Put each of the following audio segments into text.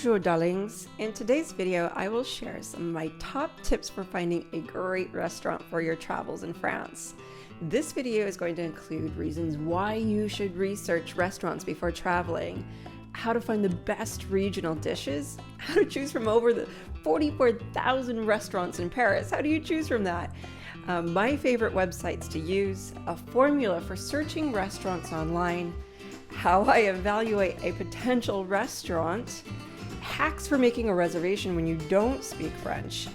Bonjour darlings! In today's video, I will share some of my top tips for finding a great restaurant for your travels in France. This video is going to include reasons why you should research restaurants before traveling, how to find the best regional dishes, how to choose from over the 44,000 restaurants in Paris. How do you choose from that? My favorite websites to use, a formula for searching restaurants online, how I evaluate a potential restaurant, hacks for making a reservation when you don't speak French,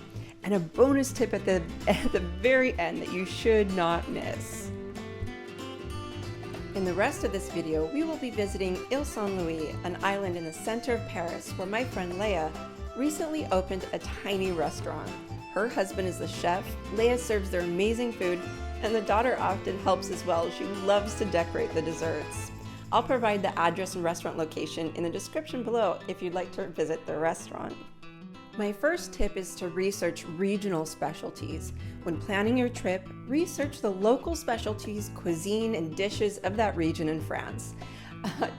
and a bonus tip at the very end that you should not miss. In the rest of this video, we will be visiting Ile Saint-Louis, an island in the center of Paris where my friend Leah recently opened a tiny restaurant. Her husband is the chef, Leah serves their amazing food, and the daughter often helps as well. She loves to decorate the desserts. I'll provide the address and restaurant location in the description below if you'd like to visit their restaurant. My first tip is to research regional specialties. When planning your trip, research the local specialties, cuisine, and dishes of that region in France.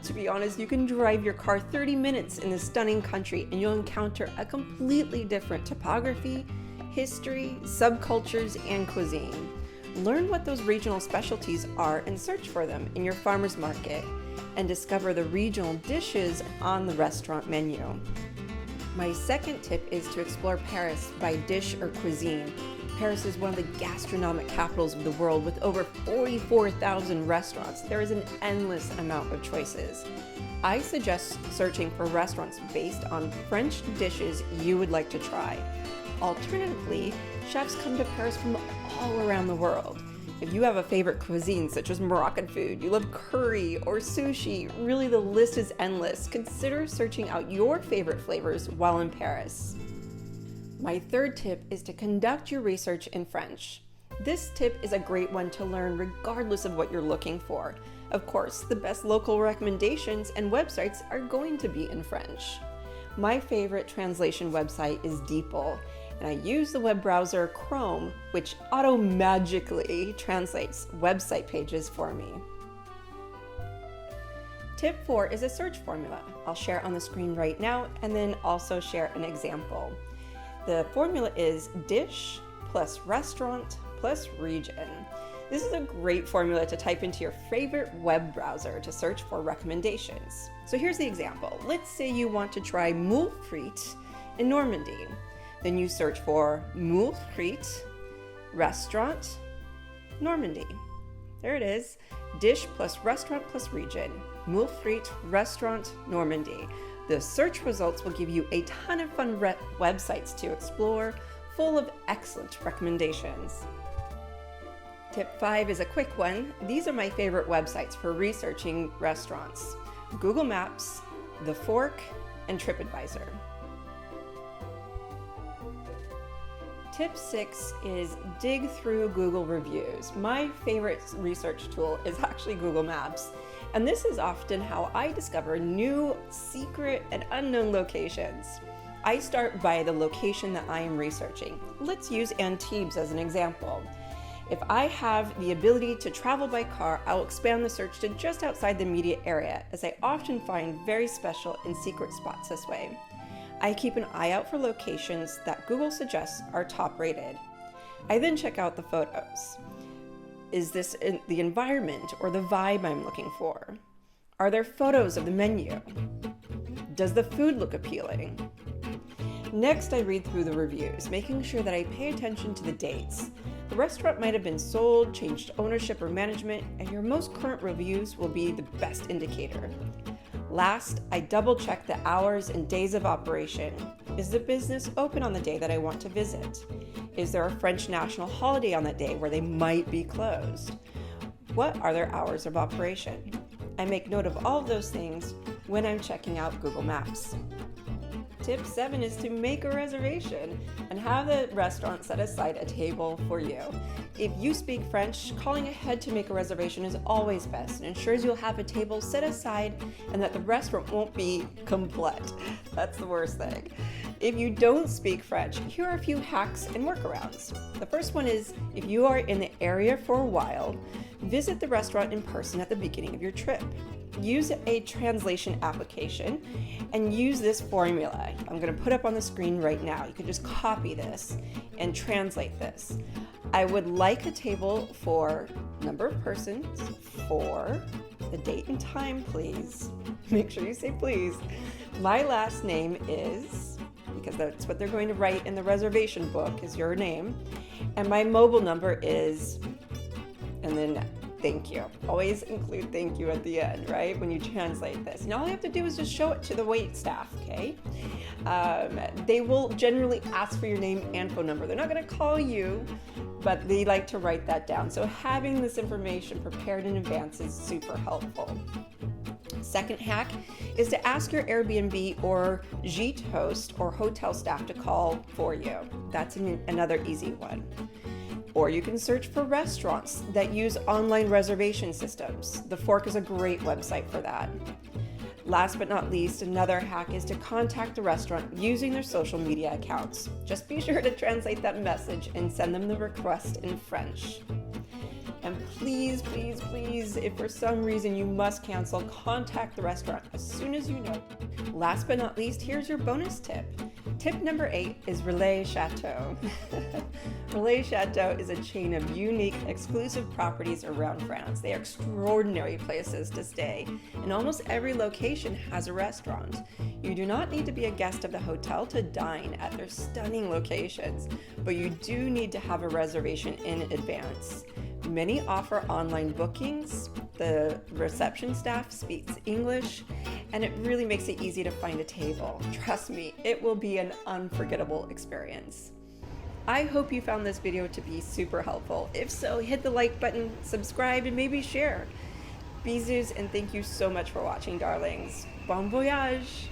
To be honest, you can drive your car 30 minutes in this stunning country and you'll encounter a completely different topography, history, subcultures, and cuisine. Learn what those regional specialties are and search for them in your farmer's market, and discover the regional dishes on the restaurant menu. My second tip is to explore Paris by dish or cuisine. Paris is one of the gastronomic capitals of the world with over 44,000 restaurants. There is an endless amount of choices. I suggest searching for restaurants based on French dishes you would like to try. Alternatively, chefs come to Paris from all around the world. If you have a favorite cuisine such as Moroccan food, you love curry or sushi, really the list is endless. Consider searching out your favorite flavors while in Paris. My third tip is to conduct your research in French. This tip is a great one to learn regardless of what you're looking for. Of course, the best local recommendations and websites are going to be in French. My favorite translation website is Deepl, and I use the web browser Chrome, which auto-magically translates website pages for me. Tip 4 is a search formula. I'll share it on the screen right now and then also share an example. The formula is dish plus restaurant plus region. This is a great formula to type into your favorite web browser to search for recommendations. So here's the example. Let's say you want to try moule frites in Normandy. Then you search for moule frites, restaurant, Normandy. There it is, dish plus restaurant plus region, moule frites, restaurant, Normandy. The search results will give you a ton of fun websites to explore, full of excellent recommendations. Tip 5 is a quick one. These are my favorite websites for researching restaurants: Google Maps, The Fork, and TripAdvisor. Tip 6 is dig through Google reviews. My favorite research tool is actually Google Maps, and this is often how I discover new, secret, and unknown locations. I start by the location that I am researching. Let's use Antibes as an example. If I have the ability to travel by car, I will expand the search to just outside the immediate area, as I often find very special and secret spots this way. I keep an eye out for locations that Google suggests are top rated. I then check out the photos. Is this the environment or the vibe I'm looking for? Are there photos of the menu? Does the food look appealing? Next, I read through the reviews, making sure that I pay attention to the dates. The restaurant might have been sold, changed ownership or management, and your most current reviews will be the best indicator. Last, I double check the hours and days of operation. Is the business open on the day that I want to visit? Is there a French national holiday on that day where they might be closed? What are their hours of operation? I make note of all of those things when I'm checking out Google Maps. Tip 7 is to make a reservation and have the restaurant set aside a table for you. If you speak French, calling ahead to make a reservation is always best and ensures you'll have a table set aside and that the restaurant won't be complete. That's the worst thing. If you don't speak French, here are a few hacks and workarounds. The first one is, if you are in the area for a while, visit the restaurant in person at the beginning of your trip. Use a translation application and use this formula. I'm going to put up on the screen right now. You can just copy this and translate this. I would like a table for number of persons, for the date and time, please. Make sure you say please. My last name is, because that's what they're going to write in the reservation book, is your name. And my mobile number is, and then thank you. Always include thank you at the end, right? When you translate this. And all you have to do is just show it to the wait staff, okay? They will generally ask for your name and phone number. They're not going to call you, but they like to write that down. So having this information prepared in advance is super helpful. Second hack is to ask your Airbnb or gite host or hotel staff to call for you. That's another easy one. Or you can search for restaurants that use online reservation systems. The Fork is a great website for that. Last but not least, another hack is to contact the restaurant using their social media accounts. Just be sure to translate that message and send them the request in French. And please, please, please, if for some reason you must cancel, contact the restaurant as soon as you know. Last but not least, here's your bonus tip. Tip number 8 is Relais Chateau. Relais Chateau is a chain of unique, exclusive properties around France. They are extraordinary places to stay, and almost every location has a restaurant. You do not need to be a guest of the hotel to dine at their stunning locations, but you do need to have a reservation in advance. Many offer online bookings, the reception staff speaks English, and it really makes it easy to find a table. Trust me, it will be an unforgettable experience. I hope you found this video to be super helpful. If so, hit the like button, subscribe, and maybe share. Bisous, and thank you so much for watching, darlings. Bon voyage!